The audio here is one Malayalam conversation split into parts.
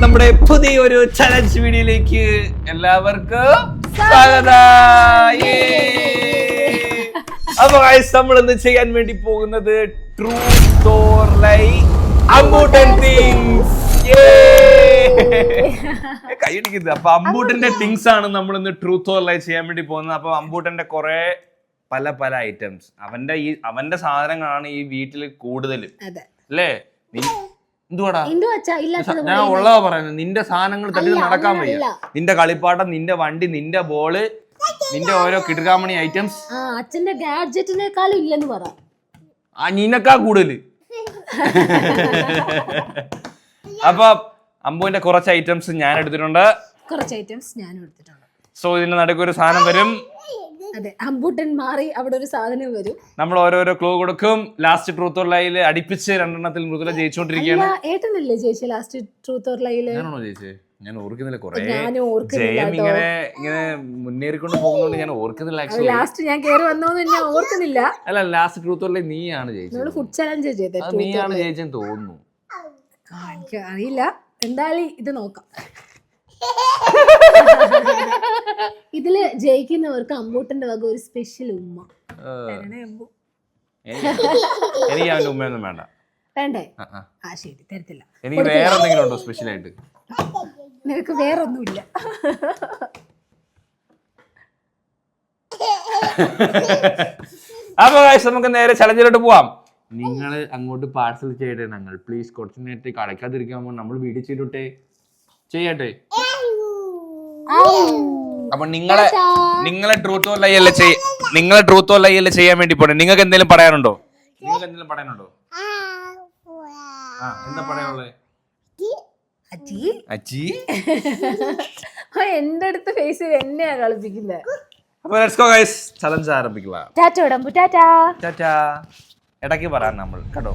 നമ്മുടെ പുതിയൊരു ചലഞ്ച് വീഡിയോയിലേക്ക് എല്ലാവർക്കും സ്വാഗതം. അപ്പൊ നമ്മൾ ഇന്ന് ചെയ്യാൻ വേണ്ടി പോകുന്നത് ട്രൂത്ത് ഓർ ലൈ അമ്പൂട്ടൻ തിങ്സ്. കൈയടിക്കുന്നത്. അപ്പൊ അമ്പൂട്ടന്റെ തിങ്സ് ആണ് നമ്മൾ ഇന്ന് ട്രൂത്ത് ഓർ ലൈ ചെയ്യാൻ വേണ്ടി പോകുന്നത്. അപ്പൊ അമ്പൂട്ടന്റെ കുറെ പല ഐറ്റംസ് അവന്റെ സാധനങ്ങളാണ് ഈ വീട്ടിൽ കൂടുതൽ അല്ലേ? എന്തുവാടാ ഞാൻ ഉള്ളതാ പറയുന്നത്. നിന്റെ സാധനങ്ങൾ തട്ടി നടക്കാൻ വയ്യ. നിന്റെ കളിപ്പാട്ടം, നിന്റെ വണ്ടി, നിന്റെ ബോള്, നിന്റെ ഓരോ കിടുകാമണി ഐറ്റംസ് അച്ഛന്റെ ഗാഡ്ജറ്റിനേക്കാളും ഇല്ലെന്ന് പറ. നിനക്കാ കൂടുതല്. അപ്പൊ അമ്പുവിന്റെ കുറച്ച് ഐറ്റംസ് ഞാൻ എടുത്തിട്ടുണ്ട്, കുറച്ച് ഐറ്റംസ് ഞാനും എടുത്തിട്ടുണ്ട്. സോ ഇതിന്റെ നടുക്ക് ഒരു സാധനം വരും. അതെ, അമ്പൂട്ടൻ മാറി അവിടെ ഒരു സാധനം വരും. നമ്മൾ ഓരോരോ ക്ലൂ കൊടുക്കും. ലാസ്റ്റ് ട്രൂത്ത് ഓർ ലൈയിൽ അടുപ്പിച്ച് രണ്ടെണ്ണത്തിൽ മൃദുല ജയിച്ചുകൊണ്ടിരിക്കുകയാണ്. ഏട്ടനല്ലേ ജയിച്ചു ലാസ്റ്റ് ട്രൂത്ത് ഓർ ലൈയില്? ഞാനാണോ ജയിച്ചേ? ഞാൻ ഓർക്കുന്നില്ല. കുറെ ജയം ഇങ്ങനെ മുന്നേറിക്കൊണ്ട് പോകുന്നോണ്ട് ഞാൻ ഓർക്കുന്നില്ല. ലാസ്റ്റ് ഞാൻ കേറി വന്നോന്ന് ഞാൻ ഓർക്കുന്നില്ല. അല്ല, ലാസ്റ്റ് ട്രൂത്ത് ഓർ ലൈ നീയാണ് ജയിച്ചത്. ഫുഡ് ചലഞ്ച് ചെയ്തത് നീയാണ് ജയിച്ചെന്ന് തോന്നുന്നു. എനിക്ക് അറിയില്ല, എന്തായാലും ഇത് നോക്കാം. ഇതില് ജയിക്കുന്നവർക്ക് അമ്പൂട്ടന്റെ വക ഒരു സ്പെഷ്യൽ ഉമ്മ. എനിക്ക് അവന്റെ ഉമ്മയൊന്നും വേണ്ട. വേണ്ടേ? ആ ശരി, തരത്തില്ല. എനിക്ക് വേറെ എന്തെങ്കിലും ഉണ്ടോ സ്പെഷ്യൽ ആയിട്ട്? നിനക്ക് വേറൊന്നുമില്ല. അപ്പൊ നമുക്ക് നേരെ ചലഞ്ചിലോട്ട് പോവാം. നിങ്ങൾ അങ്ങോട്ട് പാർസൽ ചെയ്യട്ടെ. ഞങ്ങൾ പ്ലീസ് കുറച്ച് നേരത്തെ കളയ്ക്കാതിരിക്കാൻ നമ്മൾ വീഡിയോ ചെയ്തിട്ടേ ചെയ്യട്ടെ. അപ്പൊ നിങ്ങളെ ട്രൂത്ത് ഓർ ലൈ അല്ലേ ചെയ്യാൻ വേണ്ടി പോണേ. നിങ്ങൾക്ക് എന്തെങ്കിലും പറയാനുണ്ടോ? എന്താ പറയാനുള്ളത്? എന്റെ അടുത്ത് ഫേസ് ചെയ്ത് എന്നെയാ കളിപ്പിക്കുന്നത്. അപ്പൊ ലെറ്റ്സ് ഗോ ഗയ്സ്, ചലഞ്ച് ആരംഭിക്കാം. ഇടയ്ക്ക് പറയാം നമ്മൾ കേട്ടോ.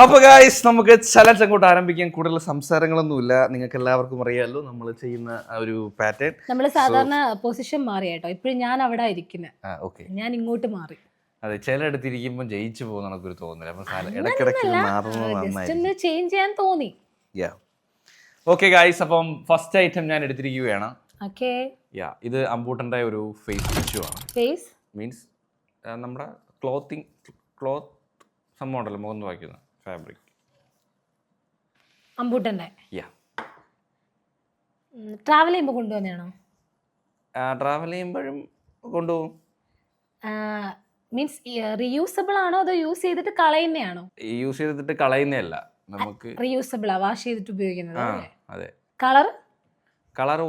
അപ്പൊ ഗൈസ് നമുക്ക് ചലഞ്ച് അങ്ങോട്ട് ആരംഭിക്കാൻ. കൂടുതൽ സംസാരങ്ങളൊന്നുമില്ല. നിങ്ങൾക്ക് എല്ലാവർക്കും അറിയാമല്ലോ നമ്മൾ ചെയ്യുന്ന ഒരു പാറ്റേൺ. നമ്മൾ സാധാരണ പൊസിഷൻ മാറി കേട്ടോ. ഇപ്പോഴും ഞാൻ അവിടെ ഇരിക്കുന്നത്, ഞാൻ ഇങ്ങോട്ട് മാറി. അതെ, ചിലയിടത്തിരിക്കുമ്പോൾ ജയിച്ചു പോകുന്ന നമുക്കൊരു തോന്നില്ല. അപ്പൊ ഇടയ്ക്കിടയ്ക്ക് മാറുന്നത് ചേഞ്ച് ചെയ്യാൻ തോന്നി. ഓക്കെ ഗൈസ്, അപ്പം ഫസ്റ്റ് ഐറ്റം ഞാൻ എടുത്തിരിക്കുകയാണ്. ഇത് അമ്പൂട്ടന്റെ ഒരു ഫേസ് ടിഷ്യൂ ആണ്. ഫേസ് മീൻസ് നമ്മുടെ ക്ലോത്ത് സംഭവം ഉണ്ടല്ലോ, മുഖം വായിക്കുന്ന ഫാബ്രിക്. അമ്പൂട്ടന്റെ ട്രാവൽ ചെയ്യുമ്പോൾ കൊണ്ടുവന്നാണോ? ട്രാവൽ ചെയ്യുമ്പോഴും കൊണ്ടുപോകും. മീൻസ് റീയൂസബിൾ ആണോ അതോ യൂസ് ചെയ്തിട്ട് കളയുന്നതാണോ? യൂസ് ചെയ്തിട്ട് കളയുന്നതല്ല, നമുക്ക് റീയൂസബിൾ ആ, വാഷ് ചെയ്തിട്ട് ഉപയോഗിക്കുന്നത്. അതെ. കളർ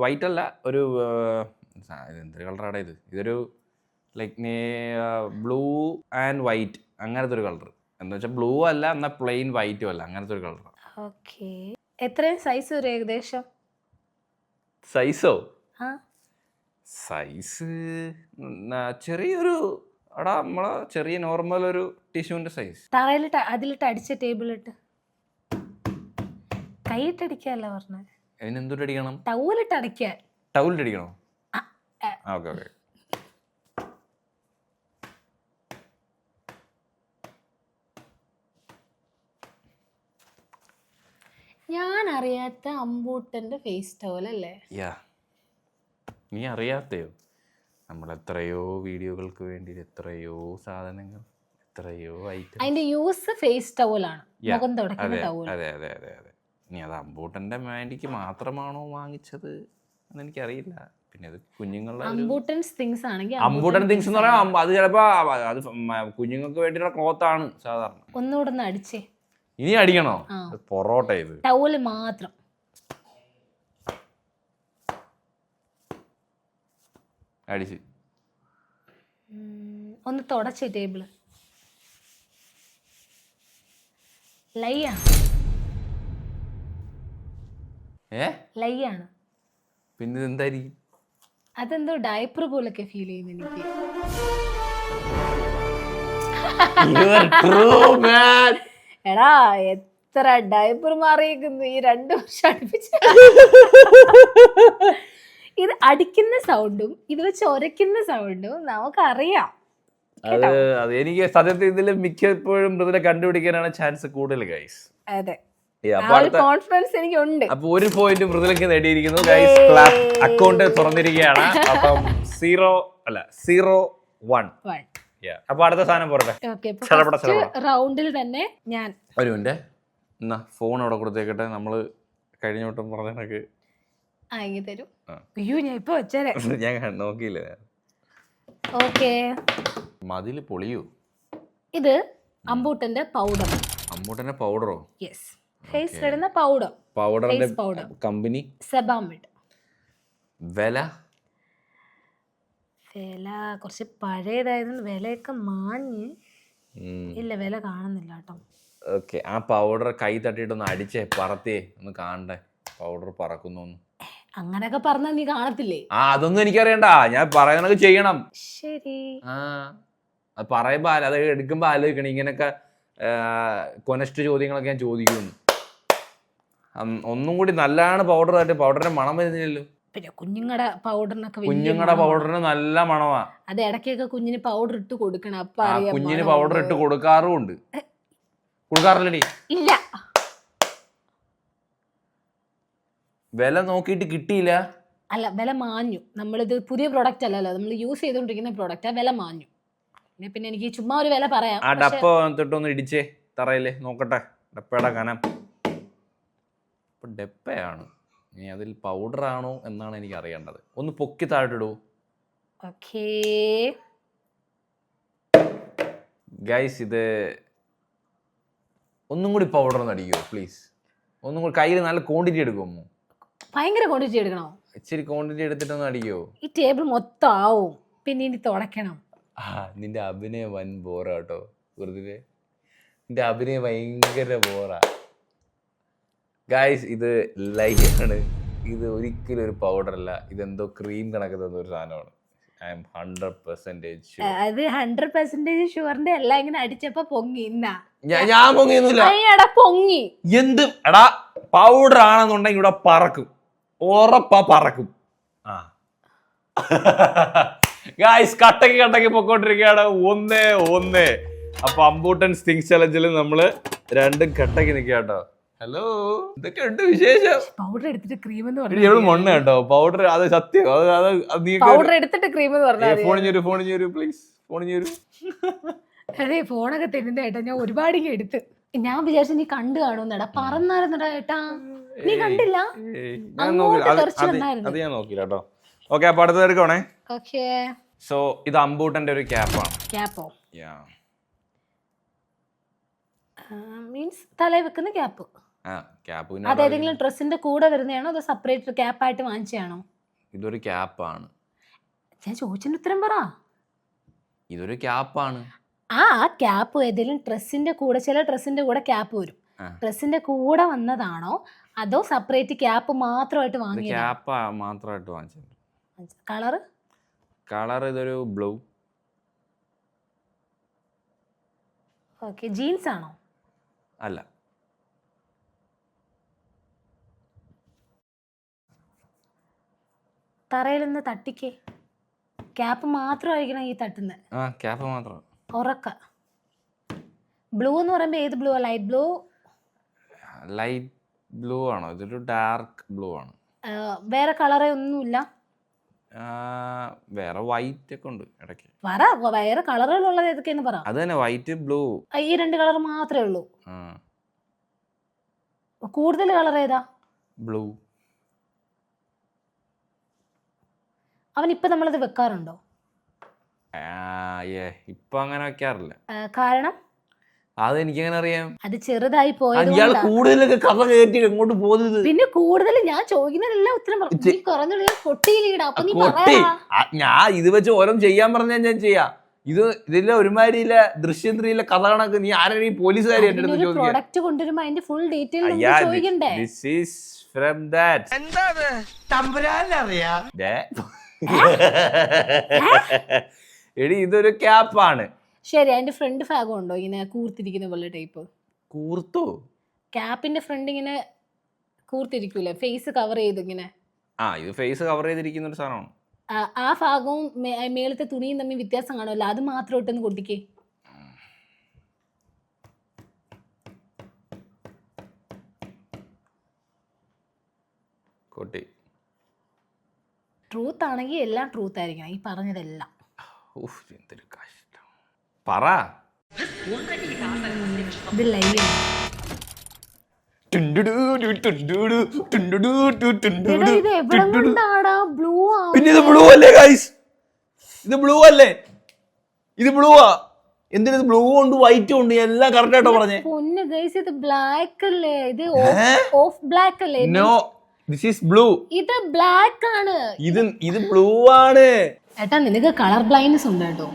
വൈറ്റ് അല്ല, ഒരു എന്തൊരു കളറാണ് ഇത്? ഇതൊരു ലൈക്ക് ബ്ലൂ ആൻഡ് വൈറ്റ് അങ്ങനത്തെ ഒരു കളർ. എന്താ വെച്ചാൽ ബ്ലൂ അല്ല, എന്നാൽ പ്ലെയിൻ വൈറ്റും അല്ല, അങ്ങനത്തെ ഒരു കളർ. ഓക്കെ. എത്രയും സൈസ് ഒരു ഏകദേശം? സൈസോ? സൈസ് ചെറിയൊരു നമ്മളെ ചെറിയ നോർമൽ ഒരു ടിഷ്യൂന്റെ സൈസ്. തറയിലിട്ട് അതിലിട്ട് അടിച്ച ടേബിളിട്ട് കൈയിട്ടടിക്കാല്ല പറഞ്ഞത്. അതിനെന്തൊട്ട് അടിക്കണം? ടൗലിട്ട് അടിക്കാൻ. ടൗലിട്ട് അടിക്കണോ? ഓക്കെ. ഞാൻ അറിയാത്ത അമ്പൂട്ടന്റെ ഫേസ് ടവൽ അല്ലേ? നീ അറിയാത്തയോ? നമ്മൾ എത്രയോ വീഡിയോകൾക്ക് വേണ്ടി എത്രയോ സാധനങ്ങൾ, എത്രയോ ഐറ്റം. അതിന്റെ യൂസ് ഫേസ് ടവലാണ്, മുഖം തുടക്കുന്ന ടവൽ. അതെ. നീ അത് അമ്പൂട്ടന്റെ വേണ്ടിക്ക് മാത്രമാണോ വാങ്ങിച്ചത് എന്ന് എനിക്കറിയില്ല. പിന്നെ അത് കുഞ്ഞുങ്ങളുടെ അമ്പൂട്ടൻ തിങ്സ് ആണെങ്കിൽ അമ്പൂട്ടൻ തിങ്സ് എന്ന് പറയാം. അത് ചിലപ്പോ അത് കുഞ്ഞുങ്ങൾക്ക് വേണ്ടിയുള്ള ക്ലോത്ത് ആണ് സാധാരണ. ഒന്നുകൂടെ അടിച്ചേ. ഇനി അടിക്കണോ? പൊറോട്ട ഇത് ടവല് മാത്രം. അടിച്ച് ഒന്ന് തുടച്ചേ ടേബിള്. ലൈയാണ്. ലൈയാണ്. പിന്നെ എന്തായിരിക്കും? അതെന്തോ ഡയപ്പർ പോലൊക്കെ ഫീൽ ചെയ്യുന്നു എനിക്ക്. എടാ, എത്ര ഡയപ്പർ മാറിയിരിക്കുന്നു ഈ 2 വർഷം അടുപ്പിച്ച്. ഇത് അടിക്കുന്ന സൗണ്ടും ഇത് വെച്ച് ഒരയ്ക്കുന്ന സൗണ്ടും നമുക്കറിയാം. അത് എനിക്ക് സത്യത്തിൽ ഇതിൽ മിക്കപ്പോഴും മൃദുല കണ്ടുപിടിക്കാനാണ് ചാൻസ് കൂടുതൽ ഗൈസ്. അതെ, കോൺഫിഡൻസ് എനിക്കുണ്ട്. അപ്പൊ 1 പോയിന്റ് മൃദുലയ്ക്ക് നേടിയിരിക്കുന്നു. Guys clap. അക്കൗണ്ട് തുറന്നിരിക്കുകയാണ്. അപ്പം 0-1. അപ്പൊ അടുത്ത സാധനം പോരട്ടെ. റൗണ്ടിൽ തന്നെ ഞാൻ ഒരു മിനിറ്റ്, എന്നാ ഫോൺ അവിടെ കൊടുത്തേക്കട്ടെ. നമ്മള് കഴിഞ്ഞ വട്ടം പറഞ്ഞ തരും. അയ്യോ ഞാൻ ഇപ്പൊ വെച്ചേരെ. ഞാൻ നോക്കിയില്ല. ഓക്കേ, മതില് പൊളിയോ? ഇത് അമ്പൂട്ടന്റെ പൗഡർ. അമ്പൂട്ടന്റെ പൗഡറോ? യെസ്, ഫേസിലിടുന്ന പൗഡർ. പൗഡറിന്റെ കമ്പനി സെബാമിഡ്. വില കുറച്ച് പഴയതായതുകൊണ്ട് വിലയൊക്കെ മാഞ്ഞ് ഇല്ല, വില കാണുന്നില്ല കേട്ടോ. ഓക്കെ, ആ പൗഡർ കൈ തട്ടിയിട്ടൊന്ന് അടിച്ചേ, പറത്തേ, ഒന്ന് കാണണ്ടേ പൗഡർ പറക്കുന്നു. അങ്ങനൊക്കെ പറഞ്ഞാ നീ കാണത്തില്ലേ? അതൊന്നും എനിക്കറിയണ്ട, ഞാൻ പറയുന്നതൊക്കെ ചെയ്യണം. ശരി. അത് പറയുമ്പോ അത് എടുക്കുമ്പോ ആലോചിക്കണം. ഇങ്ങനൊക്കെ കൊനസ്റ്റ് ചോദ്യങ്ങളൊക്കെ ഞാൻ ചോദിക്കുന്നു. ഒന്നും കൂടി നല്ലതാണ് പൗഡർ തട്ടി. പൗഡറിന്റെ മണം വരുന്നില്ലല്ലോ. പിന്നെ കുഞ്ഞുങ്ങളുടെ പൗഡറിന് നല്ല മണമാ. അത് ഇടയ്ക്കൊക്കെ കുഞ്ഞിന് പൗഡർ ഇട്ട് കൊടുക്കണം. അപ്പൊ കുഞ്ഞിന് പൗഡർ ഇട്ട് കൊടുക്കാറുമുണ്ട്. കൊടുക്കാറില്ലടി? ഇല്ല. വില നോക്കിയിട്ട് കിട്ടിയില്ല. അല്ല, വില മാഞ്ഞു. നമ്മളിത് പുതിയ പ്രൊഡക്റ്റ് അല്ലല്ലോ, നമ്മൾ യൂസ് ചെയ്തോണ്ടിരിക്കുന്ന പ്രൊഡക്റ്റ്. വില മാഞ്ഞു. പിന്നെ എനിക്ക് ചുമ്മാ ഒരു വില പറയാം. ആ ഡപ്പ തൊട്ടൊന്ന് ഇടിച്ചേ തറയില്ലേ, നോക്കട്ടെ ഡപ്പയുടെ കനം. ഇപ്പൊ ഡപ്പയാണ്, ഇനി അതിൽ പൗഡർ ആണോ എന്നാണ് എനിക്ക് അറിയേണ്ടത്. ഒന്ന് പൊക്കി താഴോട്ടിടൂ. ഓക്കേ ഗൈസ്, ഇത് ഒന്നും കൂടി പൗഡർ ഒന്ന് അടിക്കുമോ പ്ലീസ്? ഒന്നും കൂടി കയ്യിൽ നല്ല ക്വാണ്ടിറ്റി എടുക്കുമോ? ഭയങ്കര ക്വാണ്ടിറ്റി എടുക്കണോ? ഇച്ചിരി ക്വാണ്ടിറ്റി എടുത്തിട്ടൊന്ന് അടിക്കുമോ? ഈ ടേബിൾ മൊത്തം ആവും, പിന്നെ ഇനി തുടയ്ക്കണം. നിന്റെ അഭിനയം വൻ ബോറാ കേട്ടോ വെറുതെ. നിന്റെ അഭിനയം ഭയങ്കര ബോറാ. ഗൈസ്, ഇത് ലൈയാണ്. ഇത് ഒരിക്കലും ഒരു പൗഡർ അല്ല. ഇതെന്തോ ക്രീം കണക്ക് തന്ന ഒരു സാധനമാണ്. I M 100% sure. അത് 100% ഷുവറിന്റെ എല്ലാം ഇങ്ങനെ അടിച്ചപ്പോ പൊങ്ങി. ഞാൻ പൊങ്ങിയൊന്നുമില്ല. പൊങ്ങി എന്ത് എടാ, പൗഡർ ആണെന്നുണ്ടെങ്കിൽ ഇവിടെ പറക്കും, ഉറപ്പാ പറക്കും. ഗായ്സ്, കട്ടക്ക് പൊക്കോണ്ടിരിക്കുകയാണ്. 1-1. അപ്പൊ അമ്പൂട്ടൻ സ്റ്റിങ്സ് ചലഞ്ചിൽ നമ്മള് 2 കട്ടക്ക് നിൽക്കുക കേട്ടോ. ഹലോ, ഇതൊക്കെ ഉണ്ട് വിശേഷം. പൗഡർ എടുത്തിട്ട് ക്രീം എന്ന് മണ്ണ് കേട്ടോ പൗഡർ. അത് സത്യം. പൗഡർ എടുത്തിട്ട് ക്രീം എന്ന് പറഞ്ഞാൽ ഫോണിഞ്ഞൊരു പ്ലീസ്, ഫോണിഞ്ഞൊരു. അതെ, ഫോണൊക്കെ തരുന്ന ഏട്ടാ. ഞാൻ ഒരുപാട് എടുത്ത്. ഞാൻ വിചാരിച്ചു നീ കണ്ടു കാണുന്നടാ. പറന്നായിരുന്നടാ ഏട്ടാ, നീ കണ്ടില്ല? അത് ഞാൻ നോക്കില്ല കേട്ടോ. ഓക്കെ, അപ്പൊ അടുത്തത് എടുക്കണേ. ഓക്കേ, സോ ഇത് അമ്പൂട്ടന്റെ ഒരു ക്യാപ്പാണ്. ക്യാപ്പോ? മീൻസ് തലയിൽ വെക്കുന്ന ക്യാപ്പ്. അതേതെങ്കിലും ഡ്രസ്സിന്റെ കൂടെ വരുന്നതാണോ അതോ സെപ്പറേറ്റ് ക്യാപ്പായിട്ട് വാങ്ങിച്ചാണോ? ഇതൊരു ക്യാപ്പാണ്. ഞാൻ ചോദിച്ചതിന് ഉത്തരം പറ. ഇതൊരു ക്യാപ്പാണ്. ആ ക്യാപ്പ് ഏതെങ്കിലും ഡ്രസ്സിന്റെ കൂടെ, ചില ഡ്രസ്സിന്റെ കൂടെ ക്യാപ്പ് വരും. ഡ്രസ്സിന്റെ കൂടെ വന്നതാണോ അതോ സെപ്പറേറ്റ് ക്യാപ്പ് മാത്രമായിട്ട് വാങ്ങിയത്? ക്യാപ്പ് മാത്രമായിട്ട് വാങ്ങിച്ചത്. കളർ ഇതൊരു ബ്ലൂ. ഓക്കേ, ജീൻസ് ആണോ? അല്ല. തറയിൽ നിന്ന് തട്ടിക്കേ. ക്യാപ്പ് മാത്രമായിരിക്കണം ഈ തട്ടുന്നത്. ക്യാപ്പ് മാത്രം. ഉറക്ക. ബ്ലൂ എന്ന് പറയുമ്പോ ഏത് blue? Light blue? Light blue ആണോ? ഇതൊരു ഡാർക്ക് ബ്ലൂ ആണ്. വേറെ കളറേ ഒന്നുമില്ല? വേറെ വൈറ്റ് ഒക്കെ ഉണ്ട് ഇടയ്ക്ക്. വേറെ കളറുകളുള്ളത് ഏതൊക്കെയെന്ന് പറ. അത് തന്നെ, വൈറ്റ് ബ്ലൂ. ഈ 2 കളർ മാത്രമേ ഉള്ളൂ? കൂടുതൽ കളർ ഏതാ? ബ്ലൂ. അവൻ ഇപ്പൊ നമ്മളത് വെക്കാറുണ്ടോ? ഇപ്പൊ അങ്ങനെ വെക്കാറില്ല. കാരണം? അത് എനിക്കെങ്ങനെ അറിയാം? അത് ചെറുതായി പോയത്. കൂടുതലൊക്കെ കഥ കയറ്റി എങ്ങോട്ട് പോകുന്നത്? പിന്നെ കൂടുതൽ ഞാൻ ചോദിക്കുന്നതിനെല്ലാം ഉത്തരം ഞാൻ ഇത് വെച്ച് ഓരോന്ന് ചെയ്യാൻ പറഞ്ഞാൽ ഞാൻ ചെയ്യാം. ഇതില്ല ഒരുമാതിരിയില്ല ദൃശ്യം 3 കഥ കണക്ക്. നീ ആരെയും പോലീസുകാരി പ്രൊഡക്റ്റ് കൊണ്ടുവരുമ്പോ അതിന്റെ ഫുൾ ഡീറ്റെയിൽ ചോദിക്കണ്ടേ? എടി, ഇതൊരു ക്യാപ്പാണ്. ശരി, അതിന്റെ ഫ്രണ്ട് ഭാഗം ഉണ്ടോ ഇങ്ങനെ കൂർത്തിരിക്കുന്ന പോലെ ടൈപ്പ്? കൂർത്തോ? ക്യാപ്പിന്റെ ഫ്രണ്ട് ഇങ്ങനെ കൂർത്തിരിക്കൂലേ, ഫേസ് കവർ ചെയ്ത് ഇങ്ങനെ? ഇത് ഫേസ് കവർ ചെയ്തിരിക്കുന്ന ഒരു സാധനമാണ്. ആ ഭാഗവും മേളത്തെ തുണിയും തമ്മിൽ വ്യത്യാസം കാണുമല്ലോ, അത് മാത്രം ഇട്ടൊന്ന് കൊട്ടിക്കേ. കോട്ടി. ട്രൂത്ത് ആണെങ്കിൽ എല്ലാം ട്രൂത്ത് ആയിരിക്കണം, ഈ പറഞ്ഞതെല്ലാം. എന്തൊരു കഷ്ടം. പറ. ഇത് ലൈവ്. ഇത് എവിടെ കൊണ്ടാടാ ബ്ലൂ ആ? പിന്നെ ഇത് ബ്ലൂ അല്ലേ ഗൈസ്? ഇത് ബ്ലൂ അല്ലേ? ഇത് ബ്ലൂവാ. എന്തിനത് ബ്ലൂ ഉണ്ട് വൈറ്റും ഉണ്ട് എല്ലാം കറക്റ്റ് ആയിട്ടോ പറഞ്ഞേ. പൊന്നു ഗൈസ് ഇത് ബ്ലാക്ക് അല്ലേ? ഇത് ഓഫ് ബ്ലാക്ക് അല്ലേ? No, this is blue. ഇത് ബ്ലാക്ക് ആണ്. ഇത് ബ്ലൂ ആണ്. ഏട്ടാ നിനക്ക് കളർ ബ്ലൈൻഡ്നെസ് ഉണ്ട് കേട്ടോ.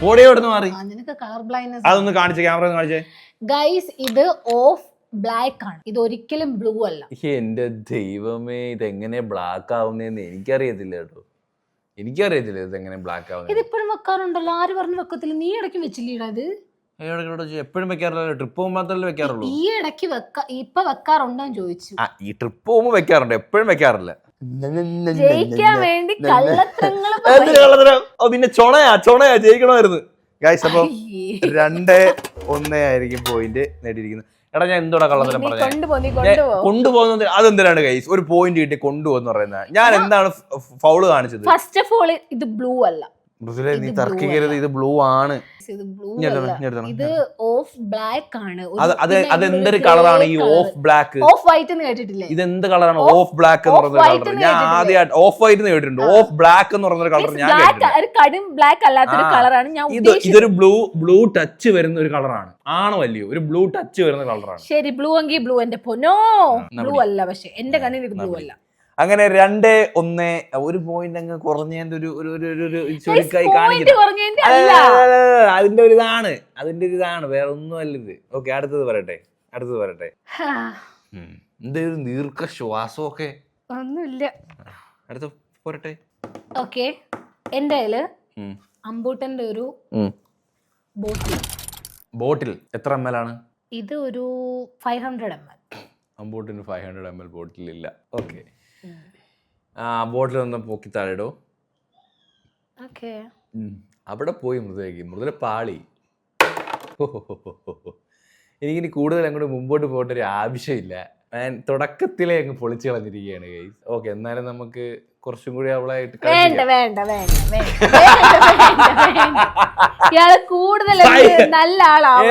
ഓടിയോടുന്ന് മാറി. നിനക്ക് കളർ ബ്ലൈൻഡ്നെസ്. അതൊന്ന് കാണിച്ചേ, ക്യാമറ ഒന്ന് കാണിച്ചേ. ഗൈസ് ഇത് ഓഫ് ബ്ലാക്ക് ആണ്, ഇത് ഒരിക്കലും ബ്ലൂ അല്ല. എന്റെ ദൈവമേ, ഇതെങ്ങനെ ബ്ലാക്ക് ആവുന്നതെന്ന് എനിക്കറിയത്തില്ല കേട്ടോ. എനിക്കറിയത്തില്ല ഇതെങ്ങനെ ബ്ലാക്ക് ആവുന്നത്. ഇത് ഇപ്പോഴും വെക്കാറുണ്ടല്ലോ, ആര് പറഞ്ഞു വെക്കത്തില്ല? നീ ഇടയ്ക്ക് വെച്ചില്ലീടാ ഇത്? എപ്പോഴും വെക്കാറില്ല, ട്രിപ്പ് പോകുമ്പോൾ മാത്രമല്ലേ വെക്കാറുള്ളൂ. ഈ ഇടയ്ക്ക് ഇപ്പൊ വെക്കാറുണ്ടോന്ന് ചോദിച്ചു. ഈ ട്രിപ്പ് പോകുമ്പോൾ വെക്കാറുണ്ട്, എപ്പോഴും വെക്കാറില്ല. ജയിക്കാൻ വേണ്ടി കള്ളത്തരങ്ങൾ. പിന്നെ ചൊണയാ ജയിക്കണമായിരുന്നു ഗൈസ്. അപ്പൊ 2-1 ആയിരിക്കും പോയിന്റ് നേടിയിരിക്കുന്നത്. എടാ ഞാൻ എന്തോടാ കള്ളത്തരം പറഞ്ഞത്? കൊണ്ടുപോകുന്നത് അതെന്തിനാണ് ഗൈസ്? ഒരു പോയിന്റ് കിട്ടി കൊണ്ടുപോകുന്ന പറയുന്നത്. ഞാൻ എന്താണ് ഫൗള് കാണിച്ചത്? ഫസ്റ്റ് ഓഫ് ഓൾ ഇത് ബ്ലൂ അല്ല. മൃദുലേ, നീ തർക്കിക്കരുത്, ഇത് ബ്ലൂ ആണ്. ഇത് ബ്ലൂ അല്ല, ഇത് ഓഫ് ബ്ലാക്ക് ആണ്. അതെന്തൊരു കളറാണ് ഈ ഓഫ് ബ്ലാക്ക്? ഓഫ് വൈറ്റ് എന്ന് കേട്ടിട്ടില്ലേ? ഇതെന്ത് കളറാണ് ഓഫ് ബ്ലാക്ക് എന്ന് പറയുന്ന കളർ? ഞാൻ ആദ്യമായിട്ട് ഓഫ് വൈറ്റ് എന്ന് കേട്ടിട്ടുണ്ട്. ഓഫ് ബ്ലാക്ക് എന്ന് പറയുന്ന കളർ ഞാൻ കേട്ടിട്ടുണ്ട്. കടും ബ്ലാക്ക് അല്ലാത്തൊരു കളറാണ് ഞാൻ ഉദ്ദേശിച്ചത്. ഇതൊരു ബ്ലൂ ടച്ച് വരുന്ന ഒരു കളറാണ്. ആണോ അല്ലയോ? ഒരു ബ്ലൂ ടച്ച് വരുന്ന കളറാണ്. ശരി, ബ്ലൂ എങ്കിൽ ബ്ലൂ. എന്റെ പൊന്നോ, ബ്ലൂ അല്ല. പക്ഷെ എന്റെ കണ്ണിൽ ഇത് ബ്ലൂ അല്ല. അങ്ങനെ 2-1. ഒരു പോയിന്റ് അങ്ങ് കുറഞ്ഞതിന്റെ അതിന്റെ ഒരു ഇതാണ്, വേറെ ഒന്നും അല്ല ഇത്. ഓക്കെ, അടുത്തത് പറയട്ടെ. എന്തൊരു ദീർഘ ശ്വാസമൊക്കെ ഒന്നുമില്ല. അടുത്ത പോരട്ടെ. ഓക്കെ, എന്റെ കയ്യില് അമ്പൂട്ടന്റെ ഒരു ബോട്ടിൽ എത്ര ml ആണ്? ഇത് ഒരു 500 ml. അമ്പൂട്ടിന് 500 ml ബോട്ടിലില്ല. ഓക്കെ, ബോട്ടിൽ ഒന്ന് പൊക്കി താഴെടോ. അവിടെ പോയി മൃദുല പാളി. എനിക്കിനി കൂടുതൽ അങ്ങോട്ട് മുമ്പോട്ട് പോകേണ്ട ഒരു ആവശ്യമില്ല. ഞാൻ തുടക്കത്തിലേ അങ്ങ് പൊളിച്ചു കളഞ്ഞിരിക്കുകയാണ് ഗൈസ്. ഓക്കെ, എന്നാലും നമുക്ക് കുറച്ചും കൂടി അവളായിട്ട് കൂടുതൽ നല്ല ആളാണ്.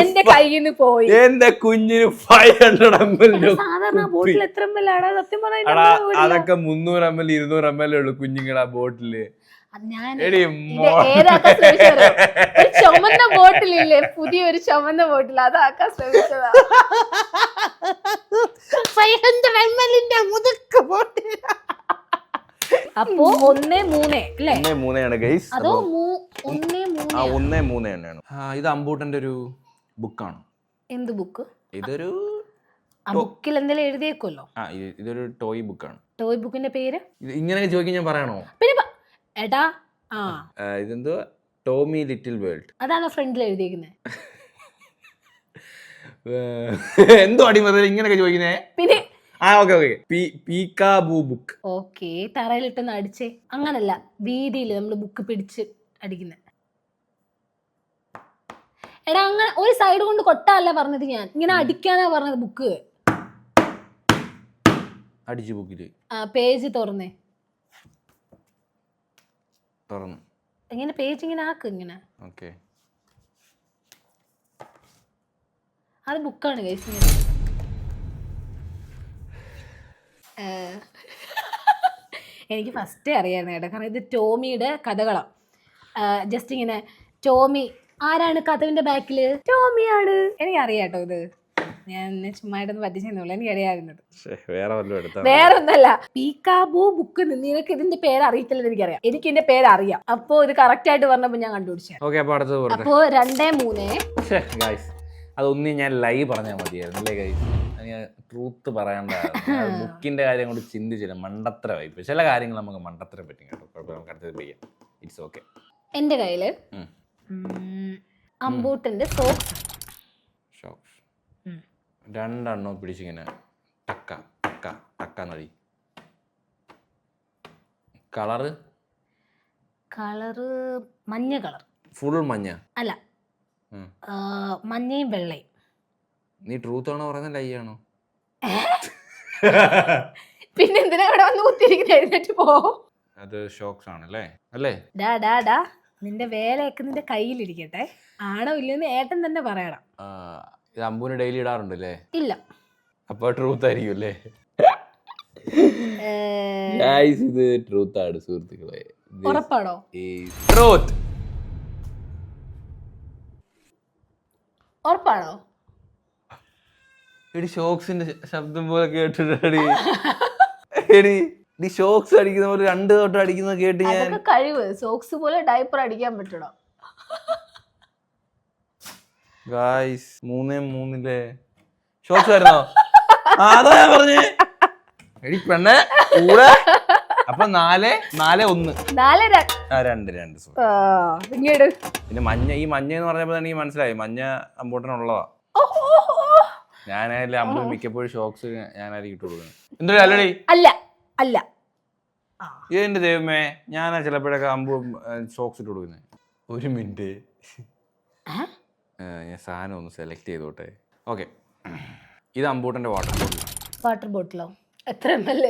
എന്റെ കയ്യിന്ന് പോയി. എന്റെ കുഞ്ഞിന് 500 ml. സാധാരണ ബോട്ടിൽ എത്ര ml ആണ്? സത്യം പറയാ അതൊക്കെ 300 ml 200 ml ഉള്ളു കുഞ്ഞുങ്ങളാ ബോട്ടില്. ചുമന്ന ബോട്ടിലില്ലേ, പുതിയൊരു ചുമന്ന ബോട്ടിൽ, അതാക്കാൻ ശ്രമിച്ചതാ. 500 ml ബോട്ടിൽ. അപ്പോ 1-3 അല്ലേ? 1-3 ആണ് ഗൈസ്. അതോ 1-3 തന്നെയാണ്. ഇത് അമ്പൂട്ടന്റെ ഒരു ബുക്കാണ്. എന്ത് ബുക്ക്? ഇതൊരു ബുക്കിൽ എന്തെങ്കിലും എഴുതിയേക്കുമല്ലോ. ഇതൊരു ടോയ് ബുക്കാണ്. ടോയ് ബുക്കിന്റെ പേര് ഇങ്ങനെയൊക്കെ ചോദിക്കാൻ ഞാൻ പറയണോ? പിന്നെ എടാ, ഇതെന്തോ ടോമി ലിറ്റിൽ വേൾഡ്. അതാണോ ഫ്രണ്ടിൽ എഴുതിയിരിക്കുന്നത്? എന്തോ അടിമതി ഇങ്ങനെയൊക്കെ ചോദിക്കുന്നേ. പിന്നെ പീക്കാബൂ ബുക്ക്. ഓക്കെ, തറയിലിട്ടൊന്ന് അടിച്ചേ. അങ്ങനല്ല, വീതിയിൽ നമ്മൾ ബുക്ക് പിടിച്ച് അടിക്കുന്ന. എടാ അങ്ങനെ ഒരു സൈഡ് കൊണ്ട് കൊട്ടല്ല പറഞ്ഞത്, ഞാൻ ഇങ്ങനെ അടിക്കാനാ പറഞ്ഞത്. ബുക്ക് അടിച്ചു ബുക്കില് പേജ് തുറന്നു. ഇങ്ങനെ പേജ് ഇങ്ങനെ ആക്ക്, ഇങ്ങനെ. ഓക്കെ, അത് ബുക്കാണ് ഗൈസ്. എനിക്ക് ഫസ്റ്റേ അറിയായിരുന്നു കേട്ടോ, കാരണം ഇത് ടോമിയുടെ കഥകളാണ്. ജസ്റ്റ് ഇങ്ങനെ ടോമി ആരാണ് കഥവിന്റെ ബാക്കില്? ടോമിയാണ്. എനിക്കറിയാം കേട്ടോ, ഇത് ഞാൻ ചുമ്മായിട്ടൊന്ന് പറ്റിച്ചെന്നുള്ളൂ, എനിക്കറിയാവുന്നത്. വേറെ ഒന്നല്ല, പീക്കാബൂ ബുക്ക്. നിനക്ക് ഇതിന്റെ പേര് അറിയത്തില്ലെന്ന് എനിക്കറിയാം, എനിക്ക് ഇതിന്റെ പേര് അറിയാം. അപ്പോ ഇത് കറക്റ്റ് ആയിട്ട് പറഞ്ഞപ്പോ ഞാൻ കണ്ടുപിടിച്ചു. അപ്പോ 2-3. അതൊന്നും ഞാൻ ലൈവ് പറഞ്ഞാൽ മതിയായിരുന്നു അല്ലേ ഗൈസ്? ട്രൂത്ത് പറയേണ്ടതായിരുന്നു. ബുക്കിന്റെ കാര്യം കൊണ്ട് ചിന്തിച്ചില്ല, മണ്ടത്തരമായി. ചില കാര്യങ്ങൾ നമുക്ക് മണ്ടത്തരം പറ്റും കേട്ടോ. നമുക്ക് അടുത്തത് ചെയ്യാം. It's okay. എന്റെ കയ്യില് അമ്പൂട്ടന്റെ സോക്സ്. 2 പിടിച്ചിങ്ങനെ ടക്ക ടക്ക ടക്ക നടി. കളറ് മഞ്ഞ കളർ. ഫുൾ മഞ്ഞ അല്ല, മഞ്ഞയും വെള്ളയും. നീ ട്രൂത്ത് ആണോ പറയുന്നത് ലൈ ആണോ? പിന്നെ എന്തിനാ ഇവിടെ വന്ന് കുത്തിരിക്കുന്ന? എഴുന്നേറ്റ് പോ. അത് ഷോക്സ് ആണല്ലേ അല്ലേ? ഡാ നിന്റെ വേലയൊക്കെ നിന്റെ കയ്യിലിരിക്കട്ടെ. ആണോ ഇല്ലെന്ന് ഏട്ടൻ തന്നെ പറയണം. ഇത് അമ്പൂന് ഡെയിലി ഇടാറുണ്ടല്ലേ? ഇല്ല. അപ്പൊ ട്രൂത്ത് ആയിരിക്കും അല്ലേ? ഇത് ട്രൂത്ത് ആണ് സുഹൃത്തുക്കളെ. ഉറപ്പാണോ? ട്രൂത്ത്. ഉറപ്പാണോ? എടി ഷോക്സിന്റെ ശബ്ദം പോലെ കേട്ടിട്ടടി. എടി നീ ഷോക്സ് അടിക്കുന്ന പോലെ 2 തൊട്ട് അടിക്കുന്നത് കേട്ട് ഞാൻ. അതൊക്കെ കഴിവ്. സോക്സ് പോലെ ഡയപ്പർ അടിക്കാൻ പറ്റണം. ഗായ്സ് 3-3 ഷോക്സ് വരുന്നോ? അതാ ഞാൻ പറഞ്ഞേ. എടി പെണ്ണെ കൂടെ. അപ്പൊ 4-1 2 ഇങ്ങോട്ട്. പിന്നെ ഈ മഞ്ഞ എന്ന് പറഞ്ഞപ്പോ എനിക്ക് മനസ്സിലായി മഞ്ഞ അമ്പൂട്ടനുള്ളതാ. ഞാനല്ലേ അമ്പൂ മിക്കപ്പോഴും ഷോക്സ് ഞാനായിരിക്കും ഇട്ട് കൊടുക്കുന്നത്. എന്താ അല്ലടി? അല്ല എന്റെ ദൈവമേ, ഞാനാ ചിലപ്പോഴൊക്കെ അമ്പൂ ഷോക്സ് ഇട്ട് കൊടുക്കുന്നത്. 1 മിനിറ്റ് ഞാൻ സാധനം ഒന്ന് സെലക്ട് ചെയ്തോട്ടെ. ഓക്കെ, ഇത് അമ്പൂട്ടന്റെ വാട്ടർ ബോട്ടിലോ? എത്ര ml?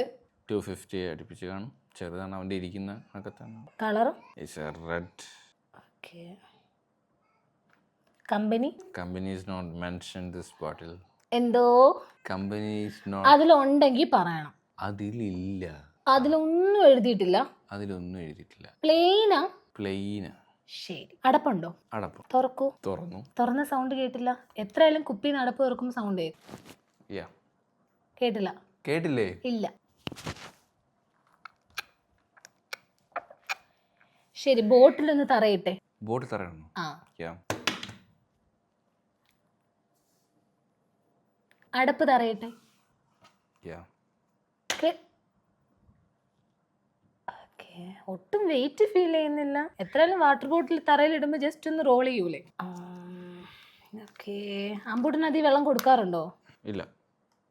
250 അടുപ്പിച്ച് കാണും. ചെറുതാണ് അവന്റെ ഇരിക്കുന്ന അകത്താണ്. കളറും red. Company is not mention this bottle. എന്തോ കമ്പനി ഈസ് നോട്ട്. അതിലുണ്ടെങ്കിൽ പറയണം. അതിലില്ല. അതിലൊന്നും എഴുതിയിട്ടില്ല. പ്ലെയിനാ. ശരി. അടപ്പുണ്ടോ? അടപ്പ്. തുറക്കൂ. തുറന്ന സൗണ്ട് കേട്ടില്ല. എത്രയായാലും കുപ്പിന്ന് അടപ്പ് തുറക്കുമ്പോൾ സൗണ്ട് കേട്ടില്ല. കേട്ടില്ലേ? ഇല്ല. ശരി, ബോട്ടിലൊന്ന് തറയട്ടെ. ബോട്ടിൽ തറയണോ? അടപ്പ് തറയട്ടെ. ഒട്ടും വെയിറ്റ് ഫീൽ ചെയ്യുന്നില്ല. എത്രയായാലും വാട്ടർ ബോട്ടിൽ തറയിൽ ഇടുമ്പോ ജസ്റ്റ് ഒന്ന് റോൾ ചെയ്യൂലേ? അമ്പൂട്ടിന് വെള്ളം കൊടുക്കാറുണ്ടോ? ഇല്ല.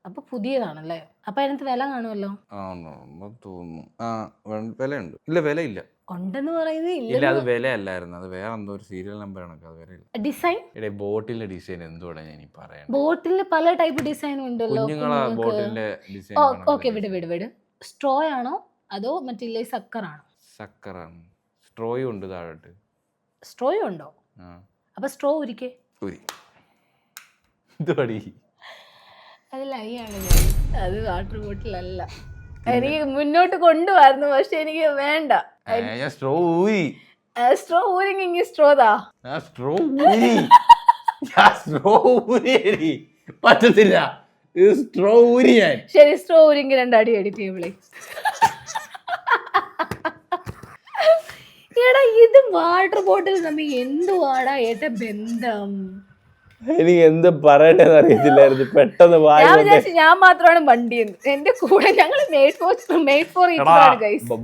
അപ്പൊ പുതിയതാണല്ലേ? അപ്പൊ അതിനകത്ത് വില കാണുമല്ലോ. വിലയുണ്ട്. ഇല്ല, വിലയില്ല. ഉണ്ടെന്ന് പറയുന്നത് ഇല്ല. അത് വിലയല്ലായിരുന്നു, അത് വേറെ എന്തോ ഒരു സീരിയൽ നമ്പർ ആണ്. അത് വിലയില്ല. ഡിസൈൻ? ബോട്ടിലെ ഡിസൈൻ എന്തോടാ ഞാൻ പറയാം. ബോട്ടിൽ പല ടൈപ്പ് ഡിസൈൻ ഉണ്ടല്ലോ. ബോട്ടിലിന്റെ ഡിസൈൻ. ഓക്കെ, വിട്. സ്ട്രോ ആണോ അതോ മറ്റില്ലേ സക്കറാണോ? സക്കറാണ്. സ്ട്രോയും ഉണ്ട് താഴോട്ട്. സ്ട്രോയും ഉണ്ടോ? അപ്പൊ സ്ട്രോ ഉരിക്കേ. അത് ലൈയാണ്. അത് വാട്ടർ ബോട്ടിലല്ല. എനിക്ക് മുന്നോട്ട് കൊണ്ടുപോയിരുന്നു, പക്ഷെ എനിക്ക് വേണ്ട. സ്ട്രോ ഊരി. സ്ട്രോ ഊരിങ്ങി സ്ട്രോതാ. പറ്റത്തില്ല. സ്ട്രോ ഊരി ഞാൻ. ശരി, സ്ട്രോ ഊരിങ്ങി 2 അടി അടി ടേബിളെ. എടാ, ഇത് വാട്ടർ ബോട്ടിൽ തമ്മിൽ എന്തുവാടാ ഏട്ട ബന്ധം? എനിക്ക് എന്ത് പറയണ്ടെന്ന് അറിയത്തില്ലായിരുന്നു. പെട്ടെന്ന് ഞാൻ മാത്രമാണ് വണ്ടി. എന്റെ കൂടെ ഞങ്ങൾ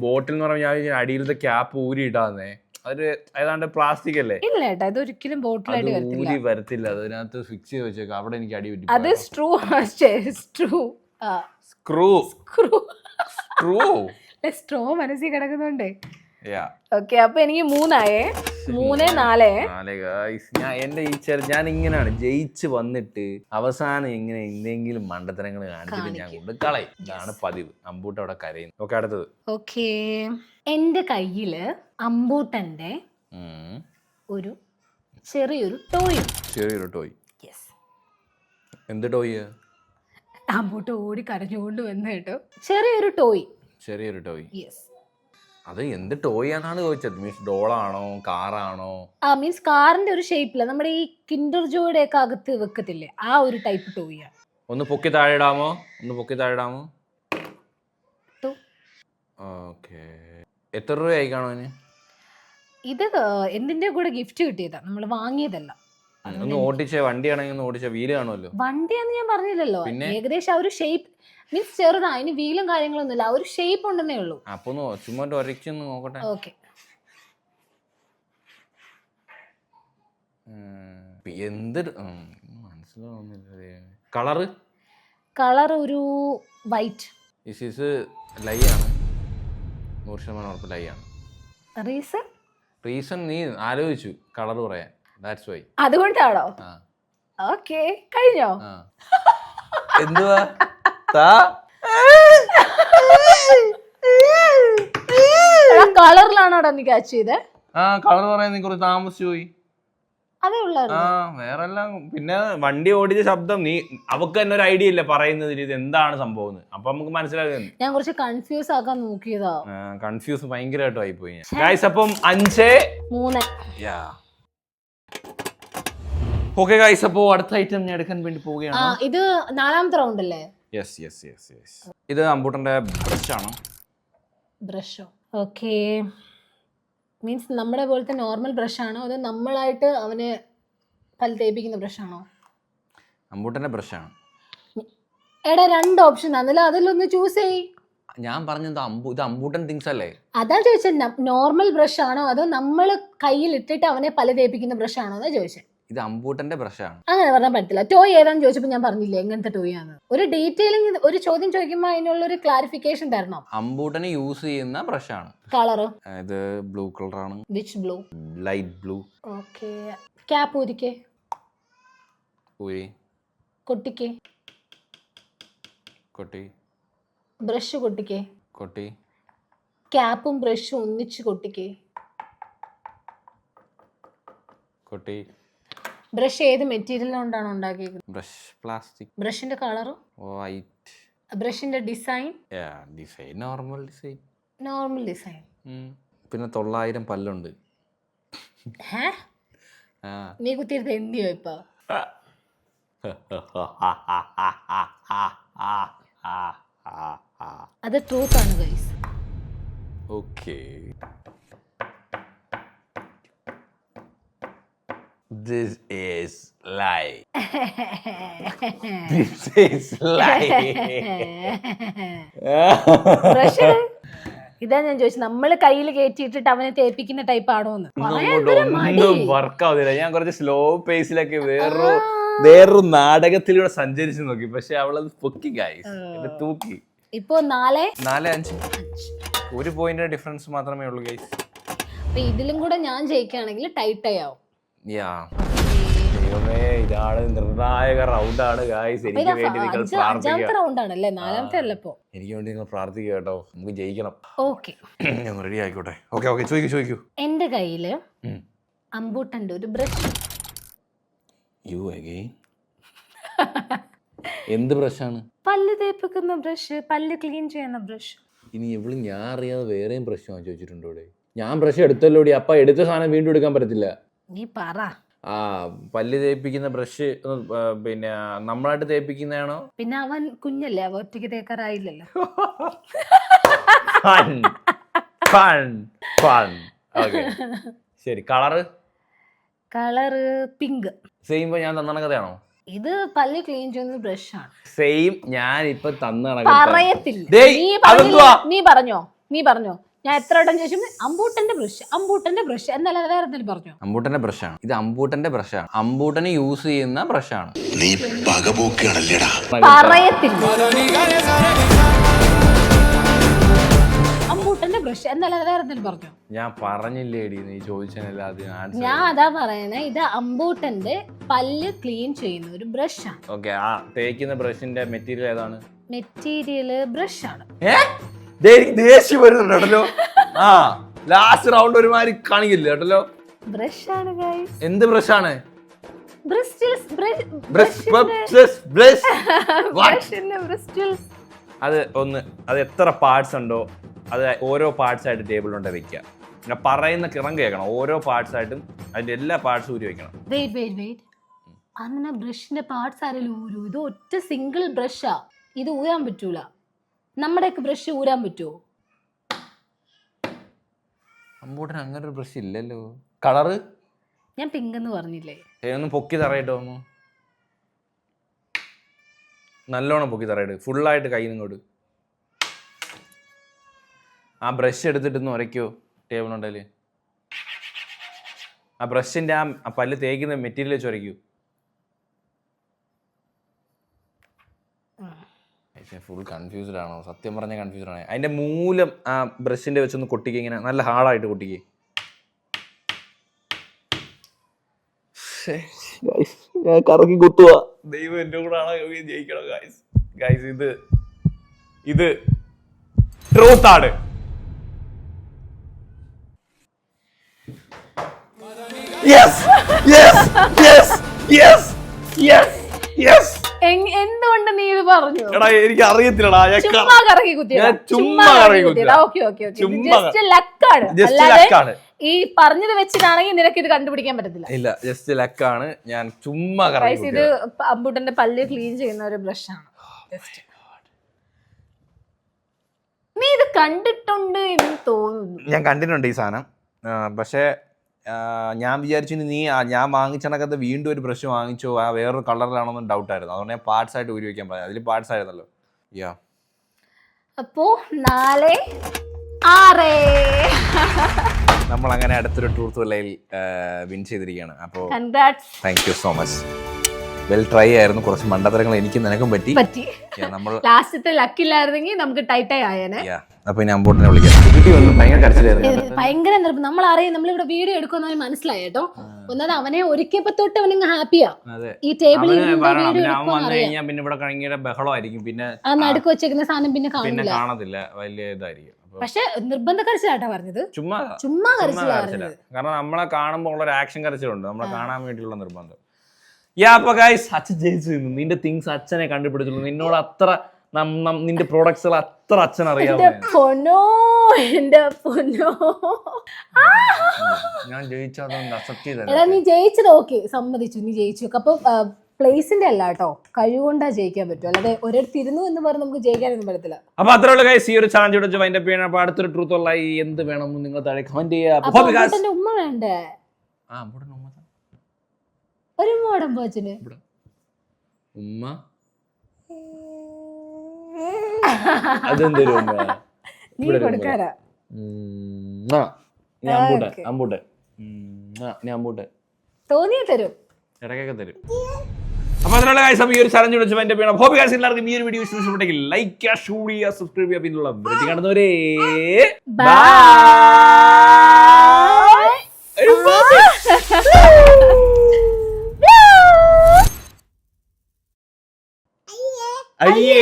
ബോട്ടിൽ എന്ന് പറഞ്ഞാൽ അടിയിലത്തെ ക്യാപ്പ് ഊരി ഇടാന്നേ. അതൊരു ഏതാണ്ട് പ്ലാസ്റ്റിക് അല്ലേ? ഇല്ല ഏട്ടാ, ഇത് ഒരിക്കലും ബോട്ടിലായിട്ട് ഊരി വരത്തില്ല. അതിനകത്ത് ഫിക്സ് ചെയ്ത് വെച്ചേക്കാം. അവിടെ എനിക്ക് അടി പറ്റി. അത് സ്ക്രൂ. സ്ട്രോ മനസ്സിൽ കിടക്കുന്നുണ്ടേ. ഓക്കെ, അപ്പൊ എനിക്ക് 3-4. ഞാൻ ഇങ്ങനെയാണ് ജയിച്ച് വന്നിട്ട് അവസാനം ഇങ്ങനെ എന്തെങ്കിലും മണ്ടത്തരങ്ങൾ കാണിച്ചിട്ട് ഞാൻ കൊണ്ട് കളയും. ഇതാണ് പതിവ്. അമ്പൂട്ട അവിടെ കരയുന്നു. ഓക്കെ, അടുത്തത്. ഓക്കെ, എന്റെ കയ്യില് അമ്പൂട്ടന്റെ ഒരു ചെറിയൊരു ടോയ്. എന്ത് ടോയ്? അമ്പൂട്ട ഓടി കരഞ്ഞുകൊണ്ട് വന്നു കേട്ടോ. ചെറിയൊരു ടോയ്. യെസ്. അത് എന്ത് ടോയ് ആണെന്നാണ് ചോദിച്ചത്. മീൻസ് ഡോളാണോ കാറാണോ? മീൻസ് കാറിന്റെ ഒരു ഷേപ്പില് നമ്മുടെ ഈ കിൻഡർ ജോയുടെ ഒക്കെ അകത്ത് വെക്കത്തില്ലേ, ആ ഒരു ടൈപ്പ് ടോയ് ആണ്. ഒന്ന് പൊക്കി താഴെ ഇടാമോ? ഓക്കെ. എത്ര രൂപയായി കാണുവാന്? ഇത് എന്തിന്റെ കൂടെ ഗിഫ്റ്റ് കിട്ടിയതാ, നമ്മൾ വാങ്ങിയതല്ല. ഒന്ന് ഓടിച്ച വണ്ടിയാണെങ്കിൽ ഒന്ന് ഓടിച്ച വീല് കാണുമല്ലോ. വണ്ടിയാന്ന് ഞാൻ പറഞ്ഞില്ലല്ലോ. ഏകദേശം ആ ഒരു ഷേപ്പ് മീൻസ് ചെറുതാ. അതിന് വീലും കാര്യങ്ങളൊന്നും ഇല്ല, ഒരു ഷേപ്പ് ഉണ്ടെന്നേ ഉള്ളൂ. അപ്പൊ ചുമ്മാ ഒരച്ചൊന്ന് നോക്കട്ടെ. ഓക്കെ. എന്ത് മനസ്സിലാവുന്നില്ല. കളർ ഒരു വൈറ്റ്. ലൈ ആണ്. 100% ഉറപ്പ് ലൈ ആണ്. റീസൺ നീ ആലോചിച്ചു കളർ പറയാൻ. That's why. അതുകൊണ്ടാണോ? ഓക്കെ കഴിഞ്ഞോ? എന്തുവാ താ കളറിലാണോടാ നീ ക്യാച്ച് ചെയ്തേ? കളർ പറയാൻ നീ കുറച്ച് താമസിച്ചു പോയി. അതേ ഉള്ളായിരുന്നു. വേറെ എല്ലാം പിന്നെ വണ്ടി ഓടിച്ച ശബ്ദം നീ അവക്ക് തന്നെ ഒരു ഐഡിയ ഇല്ല പറയുന്നതിൽ ഇത് എന്താണ് സംഭവം. അപ്പൊ നമുക്ക് മനസ്സിലാകുന്നു. ഞാൻ കുറച്ച് കൺഫ്യൂസ് ആക്കാൻ നോക്കിയതാ. കൺഫ്യൂസ് ഭയങ്കരമായിട്ട് ആയിപ്പോയി. ഗൈസ് അപ്പം 5-3. ഓക്കെ ഗൈസ് അപ്പോ അടുത്ത ഐറ്റം ഞാൻ എടുക്കാൻ വേണ്ടി പോവുകയാണ്. ഇത് 4ാമത്തെ റൗണ്ട് അല്ലേ? Yes yes yes yes. ഇത് അമ്പൂട്ടന്റെ ബ്രഷ് ആണ്. ബ്രഷോ? ഓക്കെ. മീൻസ് നമ്മുടെ പോലത്തെ നോർമൽ ബ്രഷ് ആണോ അതോ നമ്മളായിട്ട് അവന് പല്ല് തേപ്പിക്കുന്ന ബ്രഷ് ആണോ? അമ്പൂട്ടന്റെ ബ്രഷ് ആണ്. എടാ 2 ഓപ്ഷൻ തന്നല്ലോ, അതിലൊന്ന് ചൂസ് ചെയ്യ്. ഞാൻ പറഞ്ഞത് ഇത് അമ്പൂട്ടൻ തിങ്സ് അല്ലേ? അതാ ചോദിച്ചത്. നോർമൽ ബ്രഷ് ആണോ അതോ നമ്മൾ കയ്യിൽ ഇട്ടിട്ട് അവനെ പല്ല് തേപ്പിക്കുന്ന ബ്രഷ് ആണോ എന്നാ ചോദിച്ചത്. ഇത് അമ്പൂട്ടന്റെ ബ്രഷ് ആണ്. അങ്ങനെ പറഞ്ഞാൽ പറ്റില്ല. ടോയ് ഏതാന്ന് ചോദിച്ചപ്പോൾ ഞാൻ പറഞ്ഞില്ലേ എങ്ങനത്തെ ടോയ് ആണ്. ഒരു ഡീറ്റെയിലിംഗ്, ഒരു ചോദ്യം ചോദിക്കുമ്പോൾ അതിനുള്ള ഒരു ക്ലാരിഫിക്കേഷൻ തരണം. അമ്പൂട്ടന് യൂസ് ചെയ്യുന്ന ബ്രഷ് ആണ്. കളറ്? ഇത് ബ്ലൂ കളർ ആണ്. Which blue? Light blue. Okay. Cap ഊരിക്കേ. ഊരി. കൊട്ടിക്കേ. കൊട്ടി. ബ്രഷ് കൊട്ടിക്കേ. കൊട്ടി. ക്യാപ്പും ബ്രഷും ഒന്നിച്ച് കൊട്ടിക്കേ. കൊട്ടി. ബ്രഷ് ഏത് മെറ്റീരിയൽ കൊണ്ടാണ് ഉണ്ടാക്കിയത്? Brush plastic. ബ്രഷിന്റെ കളറ്? വൈറ്റ്. ബ്രഷിന്റെ design? Design normal design. Normal design. പിന്നെ 900 പല്ലുണ്ട്. നീ കുത്തിയിരുത്ത് എന്തിയോ ഇപ്പൊ? അത് ട്രൂത്ത് ആണ് guys. Okay. This is lie. This is lie. ഇതാ ഞാൻ ചോദിച്ചത്, നമ്മള് കയ്യിൽ കയറ്റിയിട്ടിട്ട് അവനെ തേപ്പിക്കുന്ന ടൈപ്പ് ആണോന്ന്. ഒന്നും വർക്ക് ആവുന്നില്ല. ഞാൻ കുറച്ച് സ്ലോ പേസിലൊക്കെ വേറൊരു നാടകത്തിലൂടെ സഞ്ചരിച്ചു നോക്കി, പക്ഷെ അവളത് പൊക്കി ഗൈസ്, തൂക്കി. ഇപ്പൊ 4-5 1 പോയിന്റ് ഡിഫറൻസ് മാത്രമേ ഉള്ളൂ ഗൈസ്. ഇതിലും കൂടെ ഞാൻ ജയിക്കുകയാണെങ്കിൽ ടൈറ്റ് ആവും. ഇതാണ് നിർണായക റൗണ്ടാണ് ഗായ്സ്. എനിക്ക് വേണ്ടി നിങ്ങൾ പ്രാർത്ഥിക്കുക. റൗണ്ടാണല്ലേ? 4ാമത്തെ അല്ല ഇപ്പോ. എനിക്ക് വേണ്ടി നിങ്ങൾ പ്രാർത്ഥിക്കുക കേട്ടോ, നമുക്ക് ജയിക്കണം. ഓക്കെ, ഞാൻ റെഡി ആയിക്കോട്ടെ. ഓക്കെ ഓക്കെ, ചോദിക്കൂ. എന്റെ കയ്യില് അമ്പൂട്ടന്റെ ഒരു ബ്രഷ്. You again? എന്ത് ബ്രഷാണ്? പല്ല് തേപ്പിക്കുന്ന ബ്രഷ്, പല്ല് ക്ലീൻ ചെയ്യുന്ന ബ്രഷ്. ഇനി എവിടെ ഞാൻ അറിയാതെ വേറെയും ബ്രഷ് ചോദിച്ചിട്ടുണ്ടോ? ഞാൻ ബ്രഷ് എടുത്തല്ലോ. അപ്പൊ എടുത്ത സാധനം വീണ്ടും എടുക്കാൻ പറ്റത്തില്ല. നീ പറ. പല്ല് തേപ്പിക്കുന്ന ബ്രഷ് പിന്നെ നമ്മളായിട്ട് തേപ്പിക്കുന്നതാണോ? പിന്നെ അവൻ കുഞ്ഞല്ലേ, അവ ഒറ്റയ്ക്ക് തേക്കാറായില്ലല്ലോ. ശരി. Colour pink. സെയിം ഞാൻ തന്ന കഥയാണോ? ഇത് പല്ല് ക്ലീൻ ചെയ്യുന്ന ബ്രഷ് ആണ്. സെയിം ഞാൻ ഇപ്പൊ തന്ന പറയത്തില്ല. നീ പറഞ്ഞോ ഞാൻ എത്ര വട്ടം ചോദിച്ചു അമ്പൂട്ടന്റെ ബ്രഷ് എന്നല്ലാതെ വേറെ എന്തെങ്കിലും പറഞ്ഞു? അമ്പൂട്ടന്റെ ബ്രഷാണ് ഇത്. അമ്പൂട്ടന്റെ ബ്രഷാണ്. അമ്പൂട്ടന് യൂസ് ചെയ്യുന്ന ബ്രഷാണ്. നീ പകപോക്കാണല്ലേടാ. പറയത്തില്ല. അമ്പൂട്ടന്റെ ബ്രഷ് എന്നല്ലാതെ വേറെ എന്തെങ്കിലും പറഞ്ഞു? ഞാൻ പറഞ്ഞില്ലേടി, നീ ചോദിച്ചല്ലാതെ. ഞാൻ അതാ പറയണേ, ഇത് അമ്പൂട്ടന്റെ പല്ല് ക്ലീൻ ചെയ്യുന്ന ഒരു ബ്രഷാണ്. ഓക്കെ. ആ തേക്കുന്ന ബ്രഷിന്റെ മെറ്റീരിയൽ ഏതാണ്? മെറ്റീരിയൽ ബ്രഷ് ആണ്. ദേഷ്യം വരുന്നുണ്ടല്ലോ. ലാസ്റ്റ് റൗണ്ട് ഒരുമാതിരി കാണിക്കില്ല കേട്ടല്ലോ. ബ്രഷ് ആണ് ഗൈസ്. എന്ത് ബ്രഷാണ്? അത് എത്ര പാർട്സ് ഉണ്ടോ അത് ഓരോ പാർട്സ് ആയിട്ട് ടേബിളിലുണ്ട് വെക്കുക. പിന്നെ പറയുന്ന കിറം കേൾക്കണം. ഓരോ പാർട്സ് ആയിട്ടും അതിന്റെ എല്ലാ പാർട്സും ഊരി വെക്കണം. അങ്ങനെ ബ്രഷിന്റെ പാർട്സ് ആരെങ്കിലും ഊരു? ഇത് ഒറ്റ സിംഗിൾ ബ്രഷാ. ഇത് ഊരാൻ പറ്റൂല. നമ്മുടെയൊക്കെ ബ്രഷ് ഊരാൻ പറ്റുമോ? അമ്പൂട്ടൻ അങ്ങനെ ഒരു ബ്രഷ് ഇല്ലല്ലോ. കളറ് ഞാൻ പിങ്ക് എന്ന് പറഞ്ഞില്ലേ? ഒന്ന് പൊക്കി തറയിട്ടോ. നല്ലോണം പൊക്കി തറയിട്ട് ഫുള്ളായിട്ട് കയ്യിൽ നിങ്ങോട്ട്. ആ ബ്രഷ് എടുത്തിട്ടൊന്ന് ഉരയ്ക്കോ ടേബിളുണ്ടല്ലേ. ആ ബ്രഷിന്റെ ആ പല്ല് തേക്കുന്ന മെറ്റീരിയൽ വെച്ച് ഉരയ്ക്കൂ. ഫുൾ കൺഫ്യൂസ്ഡ് ആണോ? സത്യം പറഞ്ഞ കൺഫ്യൂസ്ഡ് ആണ്. അതിന്റെ മൂലം ആ ബ്രഷിന്റെ വെച്ചൊന്ന് കൊട്ടിക്കുക. ഇങ്ങനെ നല്ല ഹാർഡായിട്ട് കൊട്ടിക്കുക. ഞാൻ കറക്കി കുത്തുക. ദൈവം എന്റെ കൂടെ ആണോ ജയിക്കണം ഗൈസ്. ഗൈസ് ഇത് ട്രൂത്ത് ആണ്. എന്തുകൊണ്ട് നീ ഇത് പറഞ്ഞു? എടാ എനിക്ക് അറിയത്തില്ലടാ. ചുമ്മാ കറക്കി കുത്തിയതാ. ചുമ്മാ കറക്കി കുത്തിയതാ. ഓക്കേ. ജസ്റ്റ് ലക്കാണ്. ഈ പറഞ്ഞത് വെച്ചിട്ടാണെങ്കിൽ നിനക്ക് ഇത് കണ്ടുപിടിക്കാൻ പറ്റത്തില്ല. ഇല്ല, ജസ്റ്റ് ലക്കാണ്. ഞാൻ ചുമ്മാ കറക്കി. ഇത് അമ്പൂട്ടന്റെ പല്ല് ക്ലീൻ ചെയ്യുന്ന ഒരു ബ്രഷ് ആണ്. നീ ഇത് കണ്ടിട്ടുണ്ട് എന്ന് തോന്നുന്നു. ഞാൻ കണ്ടിട്ടുണ്ട് ഈ സാധനം. പക്ഷേ ഞാൻ വിചാരിച്ചു നീ ഞാൻ വാങ്ങിച്ചണക്കത്ത് വീണ്ടും ഒരു ബ്രഷ് വാങ്ങിച്ചോ, ആ വേറൊരു കളറിലാണോന്നും ഡൗട്ട് ആയിരുന്നു. അതുകൊണ്ട് ഞാൻ പാർട്സ് ആയിട്ട് ഊരി വയ്ക്കാൻ പറയാം. അതിൽ പാർട്സ് ആയിരുന്നല്ലോ. അപ്പോ 4-6 നമ്മൾ അങ്ങനെ അടുത്തൊരു ട്രൂത്ത് വില്ലയിൽ വിൻ ചെയ്തിരിക്കുകയാണ്. അപ്പോൾ thank you so much. Well try ആയിരുന്നു. കുറച്ച് മണ്ടത്തരങ്ങൾ എനിക്കും നിനക്കും പറ്റി. നമ്മൾ ലാസ്റ്റത്തെ ലക്കില്ലായിരുന്നെങ്കിൽ നമുക്ക് ടൈറ്റായി ആയേനെ. അപ്പൊ ഇനി അമ്പൂട്ടിനെ വിളിക്കാം. ഭയങ്കര നമ്മൾ അറിയാം, നമ്മളിവിടെ വീഡിയോ എടുക്കുന്ന മനസ്സിലായി കേട്ടോ. ഒന്നത് അവനെ ഒരുക്കിയപ്പോ തൊട്ട് അവനങ്ങ് ഹാപ്പിയാ. ഈ ടേബിളിൽ പിന്നെ ഇവിടെ ഭയങ്കര ബഹളമായിരിക്കും. പിന്നെ ആ നടുക്ക് വെച്ചേക്കുന്ന സാധനം പിന്നെ കാണത്തില്ല. വലിയ ഇതായിരിക്കും. പക്ഷെ നിർബന്ധ കരച്ചിലാട്ടാ പറഞ്ഞത്. ചുമ്മാ കരച്ചില്ല. കാരണം നമ്മളെ കാണുമ്പോൾ ഉള്ള ഒരു ആക്ഷൻ കരച്ചിലുണ്ട്. നമ്മളെ കാണാൻ വേണ്ടിയുള്ള നിർബന്ധം. അപ്പൊ ഗൈസ്, അച്ഛൻ ജയിച്ചു. നിന്റെ തിങ്സ് അച്ഛനെ കണ്ടുപിടിച്ചുള്ളൂ. നിന്നോട് അത്ര നിന്റെ പ്രോഡക്ട്സുകൾ അത്ര അച്ഛൻ അറിയാം. ഞാൻ ജയിച്ചതുകൊണ്ട് അക്സെപ്റ്റ് ചെയ്തത്. നീ ജയിച്ചത് ഓക്കെ, സമ്മതിച്ചു, നീ ജയിച്ചു. അപ്പൊ പ്ലേസിന്റെ അല്ല കേട്ടോ, കഴിവുകൊണ്ടാ ജയിക്കാൻ പറ്റും. അല്ലാതെ ഒരിടത്ത് ഇരുന്നു എന്ന് പറഞ്ഞ് നമുക്ക് ജയിക്കാനൊന്നും പറ്റത്തില്ല. അപ്പൊ അത്രയുള്ള ഗൈസ്, ഈ ഒരു ചാലഞ്ച് ഇവിടെ വൈൻഡ് അപ്പ് ചെയ്യണം. അപ്പൊ അടുത്തൊരു ട്രൂത്ത് ഉള്ള എന്ത് വേണമെന്ന് നിങ്ങൾ താഴെ കമന്റ് ചെയ്യാം. ഉമ്മ വേണ്ടേ? ഒരു മോടം പോച്ചന് ഉമ്മ അതെന്തൊരു നീ കൊടുക്കാരാ? തോന്നിയ തരും, ഇടയ്ക്കൊക്കെ തരും. അപ്പൊ അതിനുള്ള കാര്യം ഈ ഒരു ചലഞ്ച് വിളിച്ച് എന്റെ പേര് ഹോബി ഗൈസ്. എല്ലാവർക്കും ഈ ഒരു വീഡിയോ ഇഷ്ടപ്പെട്ടെങ്കിൽ ലൈക്ക് ചെയ്യുക, ഷെയർ ചെയ്യുക, സബ്സ്ക്രൈബ് ചെയ്യുക. പിന്നുള്ള വീഡിയോ കാണുന്നവരേ ബൈ. അയ്യേ